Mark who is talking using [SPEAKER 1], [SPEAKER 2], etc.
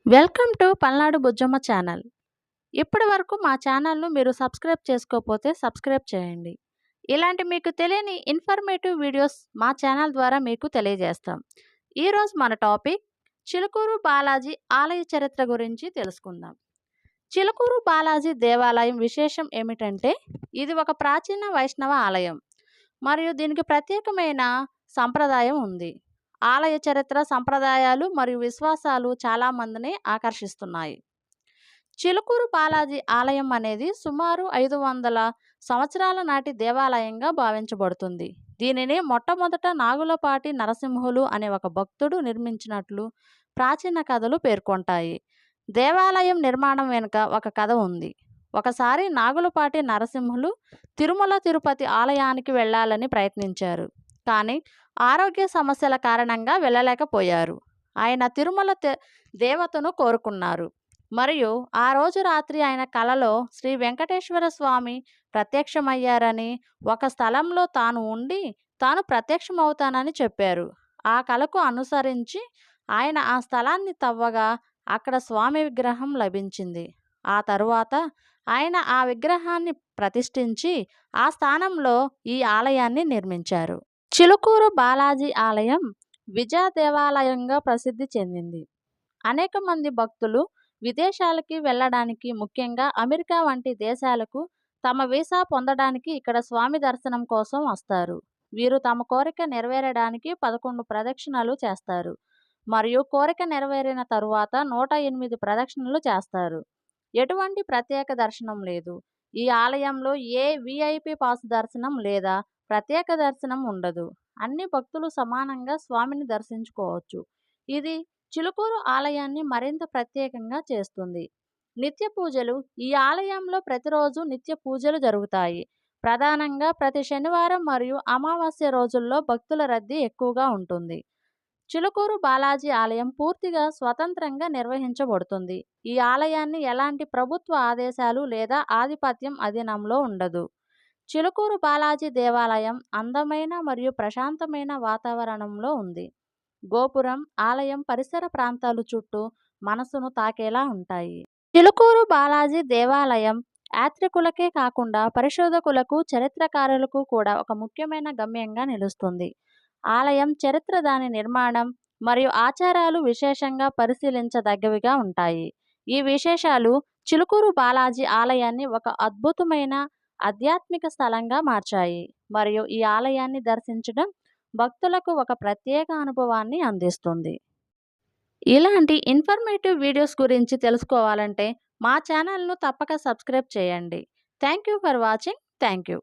[SPEAKER 1] Welcome to Palnadu Bujjamma channel. ఇప్పటి వరకు మా ఛానల్ను మీరు సబ్స్క్రైబ్ చేసుకోకపోతే సబ్స్క్రైబ్ చేయండి. ఇలాంటి మీకు తెలియని ఇన్ఫర్మేటివ్ వీడియోస్ మా ఛానల్ ద్వారా మీకు తెలియజేస్తాం. ఈరోజు మన టాపిక్ చిలుకూరు బాలాజీ ఆలయ చరిత్ర గురించి తెలుసుకుందాం. చిలుకూరు బాలాజీ దేవాలయం విశేషం ఏమిటంటే ఇది ఒక ప్రాచీన వైష్ణవ ఆలయం మరియు దీనికి ప్రత్యేకమైన సంప్రదాయం ఉంది. ఆలయ చరిత్ర, సంప్రదాయాలు మరియు విశ్వాసాలు చాలామందిని ఆకర్షిస్తున్నాయి. చిలుకూరు బాలాజీ ఆలయం అనేది సుమారు 500 సంవత్సరాల నాటి దేవాలయంగా భావించబడుతుంది. దీనిని మొట్టమొదట నాగులపాటి నరసింహులు అనే ఒక భక్తుడు నిర్మించినట్లు ప్రాచీన కథలు పేర్కొంటాయి. దేవాలయం నిర్మాణం వెనుక ఒక కథ ఉంది. ఒకసారి నాగులపాటి నరసింహులు తిరుమల తిరుపతి ఆలయానికి వెళ్ళాలని ప్రయత్నించారు. కానీ ఆరోగ్య సమస్యల కారణంగా వెళ్ళలేకపోయారు. ఆయన తిరుమల దేవతను కోరుకున్నారు మరియు ఆ రోజు రాత్రి ఆయన కలలో శ్రీ వెంకటేశ్వర స్వామి ప్రత్యక్షమయ్యారని, ఒక స్థలంలో తాను ఉండి తాను ప్రత్యక్షమవుతానని చెప్పారు. ఆ కలకు అనుసరించి ఆయన ఆ స్థలాన్ని తవ్వగా అక్కడ స్వామి విగ్రహం లభించింది. ఆ తరువాత ఆయన ఆ విగ్రహాన్ని ప్రతిష్ఠించి ఆ స్థానంలో ఈ ఆలయాన్ని నిర్మించారు. చిలుకూరు బాలాజీ ఆలయం విజయ దేవాలయంగా ప్రసిద్ధి చెందింది. అనేక మంది భక్తులు విదేశాలకి వెళ్ళడానికి, ముఖ్యంగా అమెరికా వంటి దేశాలకు తమ వీసా పొందడానికి ఇక్కడ స్వామి దర్శనం కోసం వస్తారు. వీరు తమ కోరిక నెరవేరడానికి 11 ప్రదక్షిణలు చేస్తారు మరియు కోరిక నెరవేరిన తరువాత 108 ప్రదక్షిణలు చేస్తారు. ఎటువంటి ప్రత్యేక దర్శనం లేదు. ఈ ఆలయంలో ఏ విఐపి పాస్ దర్శనం లేదా ప్రత్యేక దర్శనం ఉండదు. అన్ని భక్తులు సమానంగా స్వామిని దర్శించుకోవచ్చు. ఇది చిలుకూరు ఆలయాన్ని మరింత ప్రత్యేకంగా చేస్తుంది. నిత్య పూజలు. ఈ ఆలయంలో ప్రతిరోజు నిత్య పూజలు జరుగుతాయి. ప్రధానంగా ప్రతి శనివారం మరియు అమావాస్య రోజుల్లో భక్తుల రద్దీ ఎక్కువగా ఉంటుంది. చిలుకూరు బాలాజీ ఆలయం పూర్తిగా స్వతంత్రంగా నిర్వహించబడుతుంది. ఈ ఆలయాన్ని ఎలాంటి ప్రభుత్వ ఆదేశాలు లేదా ఆధిపత్యం అధీనంలో ఉండదు. చిలుకూరు బాలాజీ దేవాలయం అందమైన మరియు ప్రశాంతమైన వాతావరణంలో ఉంది. గోపురం, ఆలయం పరిసర ప్రాంతాలు చుట్టూ మనసును తాకేలా ఉంటాయి. చిలుకూరు బాలాజీ దేవాలయం యాత్రికులకే కాకుండా పరిశోధకులకు, చరిత్రకారులకు కూడా ఒక ముఖ్యమైన గమ్యంగా నిలుస్తుంది. ఆలయం చరిత్ర, దాని నిర్మాణం మరియు ఆచారాలు విశేషంగా పరిశీలించదగ్గవిగా ఉంటాయి. ఈ విశేషాలు చిలుకూరు బాలాజీ ఆలయాన్ని ఒక అద్భుతమైన ఆధ్యాత్మిక స్థలంగా మార్చాయి మరియు ఈ ఆలయాన్ని దర్శించడం భక్తులకు ఒక ప్రత్యేక అనుభవాన్ని అందిస్తుంది. ఇలాంటి ఇన్ఫర్మేటివ్ వీడియోస్ గురించి తెలుసుకోవాలంటే మా ఛానల్ను తప్పక సబ్స్క్రైబ్ చేయండి. Thank you for watching. Thank you.